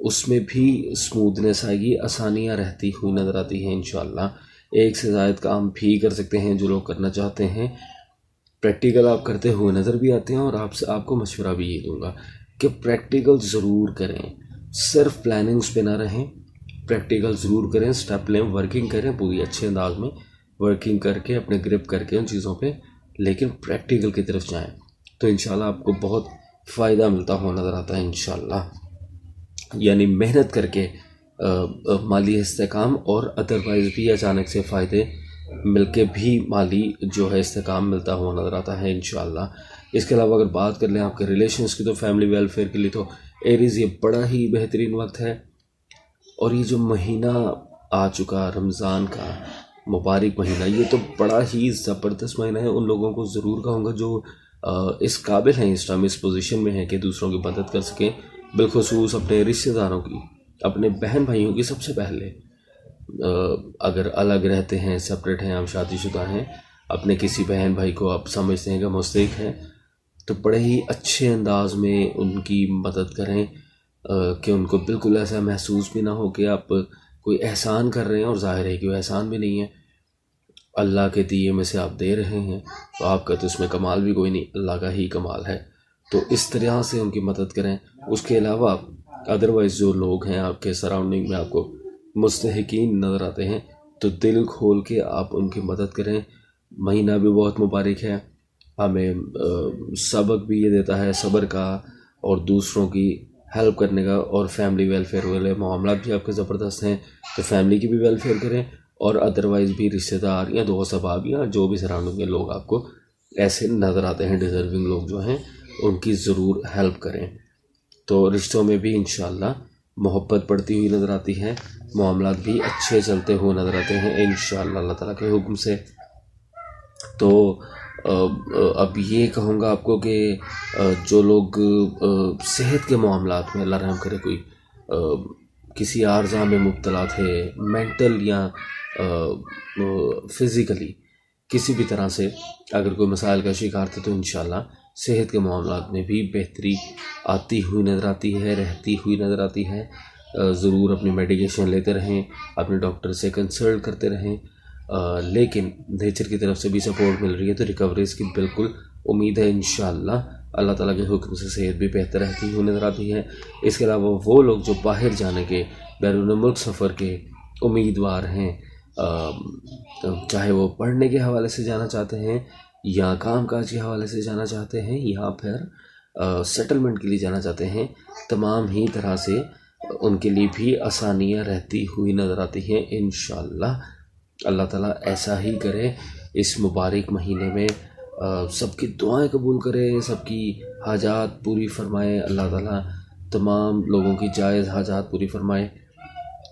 اس میں بھی اسموتھنیس آئے گی، آسانیاں رہتی ہوئی نظر آتی ہیں انشاءاللہ۔ ایک سے زائد کام بھی کر سکتے ہیں جو لوگ کرنا چاہتے ہیں، پریکٹیکل آپ کرتے ہوئے نظر بھی آتے ہیں۔ اور آپ کو مشورہ بھی یہ دوں گا کہ پریکٹیکل ضرور کریں، صرف پلاننگز پہ نہ رہیں، پریکٹیکل ضرور کریں، سٹیپ لیں، ورکنگ کریں پوری اچھے انداز میں، ورکنگ کر کے اپنے گرپ کر کے ان چیزوں پہ، لیکن پریکٹیکل کی طرف جائیں تو انشاءاللہ آپ کو بہت فائدہ ملتا ہوا نظر آتا ہے انشاءاللہ۔ یعنی محنت کر کے مالی استحکام اور ادروائز بھی اچانک سے فائدے مل کے بھی مالی جو ہے استحکام ملتا ہوا نظر آتا ہے انشاءاللہ۔ اس کے علاوہ اگر بات کر لیں آپ کے ریلیشنز کی تو فیملی ویلفیئر کے لیے تو ایریز یہ بڑا ہی بہترین وقت ہے۔ اور یہ جو مہینہ آ چکا رمضان کا مبارک مہینہ، یہ تو بڑا ہی زبردست مہینہ ہے۔ ان لوگوں کو ضرور کہوں گا جو اس قابل ہیں، اس ٹائم اس پوزیشن میں ہیں کہ دوسروں کی مدد کر سکیں، بالخصوص اپنے رشتہ داروں کی، اپنے بہن بھائیوں کی سب سے پہلے۔ اگر الگ رہتے ہیں، سپریٹ ہیں، آپ شادی شدہ ہیں، اپنے کسی بہن بھائی کو آپ سمجھتے ہیں کہ مستحق ہیں تو بڑے ہی اچھے انداز میں ان کی مدد کریں کہ ان کو بالکل ایسا محسوس بھی نہ ہو کہ آپ کوئی احسان کر رہے ہیں اور ظاہر ہے کہ وہ احسان بھی نہیں ہے، اللہ کے دیے میں سے آپ دے رہے ہیں تو آپ کا تو اس میں کمال بھی کوئی نہیں، اللہ کا ہی کمال ہے۔ تو اس طرح سے ان کی مدد کریں۔ اس کے علاوہ ادروائز جو لوگ ہیں آپ کے سراؤنڈنگ میں آپ کو مستحقین نظر آتے ہیں تو دل کھول کے آپ ان کی مدد کریں۔ مہینہ بھی بہت مبارک ہے، ہمیں سبق بھی یہ دیتا ہے صبر کا اور دوسروں کی ہیلپ کرنے کا، اور فیملی ویلفیئر والے معاملات بھی آپ کے زبردست ہیں تو فیملی کی بھی ویلفیئر کریں، اور ادروائز بھی رشتہ دار یا دوست احباب یا جو بھی سراؤنڈنگ کے لوگ آپ کو ایسے نظر آتے ہیں ڈیزرونگ لوگ جو ہیں ان کی ضرور ہیلپ کریں۔ تو رشتوں میں بھی انشاءاللہ محبت بڑھتی ہوئی نظر آتی ہے، معاملات بھی اچھے چلتے ہوئے نظر آتے ہیں انشاءاللہ اللہ تعالیٰ کے حکم سے۔ تو اب یہ کہوں گا آپ کو کہ جو لوگ صحت کے معاملات میں اللہ رحم کرے کوئی کسی عارضہ میں مبتلا تھے، مینٹل یا فزیکلی کسی بھی طرح سے اگر کوئی مسائل کا شکار تھے تو انشاءاللہ صحت کے معاملات میں بھی بہتری آتی ہوئی نظر آتی ہے، رہتی ہوئی نظر آتی ہے۔ ضرور اپنی میڈیکیشن لیتے رہیں، اپنے ڈاکٹر سے کنسلٹ کرتے رہیں، لیکن نیچر کی طرف سے بھی سپورٹ مل رہی ہے تو ریکوریز کی بالکل امید ہے انشاءاللہ۔ اللہ تعالیٰ کے حکم سے صحت بھی بہتر رہتی ہوئی نظر آتی ہے۔ اس کے علاوہ وہ لوگ جو باہر جانے کے، بیرون ملک سفر کے امیدوار ہیں، چاہے وہ پڑھنے کے حوالے سے جانا چاہتے ہیں یا کام کاج کے حوالے سے جانا چاہتے ہیں یا پھر سیٹلمنٹ کے لیے جانا چاہتے ہیں، تمام ہی طرح سے ان کے لیے بھی آسانیاں رہتی ہوئی نظر آتی ہیں انشاءاللہ۔ اللہ تعالیٰ ایسا ہی کرے اس مبارک مہینے میں، سب کی دعائیں قبول کرے، سب کی حاجات پوری فرمائے، اللہ تعالیٰ تمام لوگوں کی جائز حاجات پوری فرمائے۔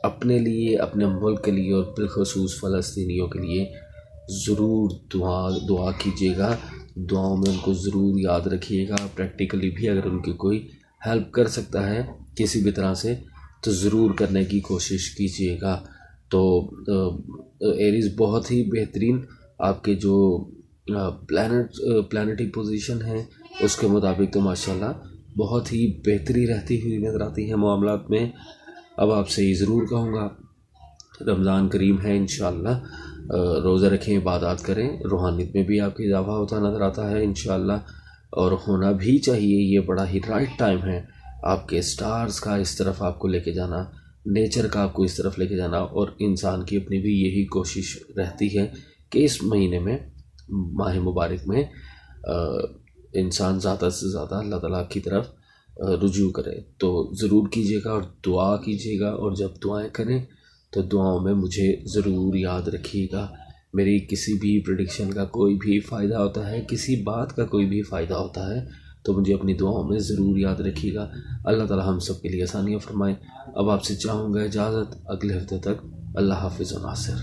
اپنے لیے، اپنے ملک کے لیے اور بالخصوص فلسطینیوں کے لیے ضرور دعا کیجیے گا، دعاؤں میں ان کو ضرور یاد رکھیے گا۔ پریکٹیکلی بھی اگر ان کی کوئی ہیلپ کر سکتا ہے کسی بھی طرح سے تو ضرور کرنے کی کوشش کیجیے گا۔ تو ایریز بہت ہی بہترین آپ کے جو پلانٹی پوزیشن ہیں اس کے مطابق تو ماشاءاللہ بہت ہی بہتری رہتی ہوئی نظر آتی ہے معاملات میں۔ اب آپ سے یہ ضرور کہوں گا، رمضان کریم ہے انشاءاللہ، روزہ رکھیں، عبادات کریں، روحانیت میں بھی آپ کی اضافہ ہوتا نظر آتا ہے انشاءاللہ، اور ہونا بھی چاہیے۔ یہ بڑا ہی رائٹ ٹائم ہے آپ کے سٹارز کا اس طرف آپ کو لے کے جانا، نیچر کا آپ کو اس طرف لے کے جانا، اور انسان کی اپنی بھی یہی کوشش رہتی ہے کہ اس مہینے میں، ماہ مبارک میں، انسان زیادہ سے زیادہ اللہ تعالیٰ کی طرف رجوع کرے۔ تو ضرور کیجیے گا اور دعا کیجیے گا، اور جب دعائیں کریں تو دعاؤں میں مجھے ضرور یاد رکھیے گا۔ میری کسی بھی پریڈکشن کا کوئی بھی فائدہ ہوتا ہے، کسی بات کا کوئی بھی فائدہ ہوتا ہے تو مجھے اپنی دعاؤں میں ضرور یاد رکھیے گا۔ اللہ تعالیٰ ہم سب کے لیے آسانیاں فرمائے۔ اب آپ سے چاہوں گا اجازت، اگلے ہفتے تک اللہ حافظ و ناصر۔